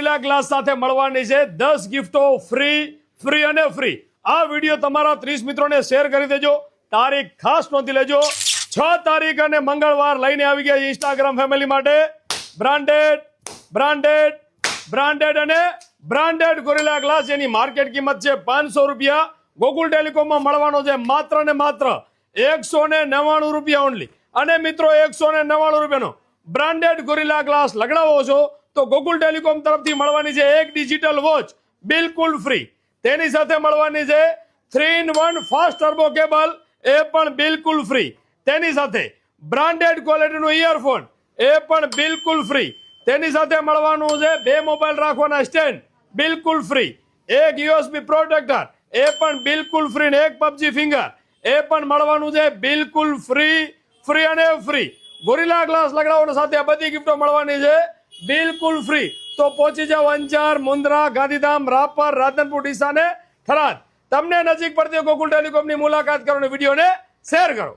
Gorilla glass સાથે મળવાની છે 10 ગિફ્ટો ફ્રી અને ફ્રી। આ વિડીયો તમારા 30 મિત્રોને શેર કરી દેજો। તારીખ ખાસ નોંધી લેજો, 6 તારીખ અને મંગળવાર લઈને આવી ગયા ઇન્સ્ટાગ્રામ ફેમિલી માટે બ્રાન્ડેડ ગોરિલા ગ્લાસ, જેની માર્કેટ કિંમત છે 500 રૂપિયા। ગોકુલ ટેલિકોમમાં મળવાનો છે માત્ર ને માત્ર 199 રૂપિયા ઓનલી। અને મિત્રો 199 રૂપિયાનો બ્રાન્ડેડ ગોરિલા ગ્લાસ લગાડવો છો તો ગોકુલ ટેલિકોમ તરફથી મળવાની છે એક ડિજિટલ વોચ બિલકુલ ફ્રી। તેની સાથે મળવાની છે 3-in-1 ફાસ્ટ ટર્બો કેબલ, એ પણ બિલકુલ ફ્રી। તેની સાથે બ્રાન્ડેડ ક્વોલિટીનું ઇયરફોન, એ પણ બિલકુલ ફ્રી। તેની સાથે મળવાનું છે 2 મોબાઈલ રાખવાના સ્ટેન્ડ બિલકુલ ફ્રી, એક USB પ્રોટેક્ટર, એ પણ બિલકુલ ફ્રી, ને એક PUBG ફિંગર, એ પણ મળવાનું છે બિલકુલ ફ્રી અને ફ્રી। ગોરિલા ગ્લાસ લગાડવાની સાથે આ બધી ગિફ્ટો મળવાની છે બિલકુલ ફ્રી। તો પહોંચી જાઓ અંજાર, મુન્દ્રા, ગાંધીધામ, રાપર, રાધનપુર, ડીસા ને થરાદ। તમને નજીક પડતી ગોકુલ ટેલિકોમની મુલાકાત કરો અને વિડીયોને શેર કરો।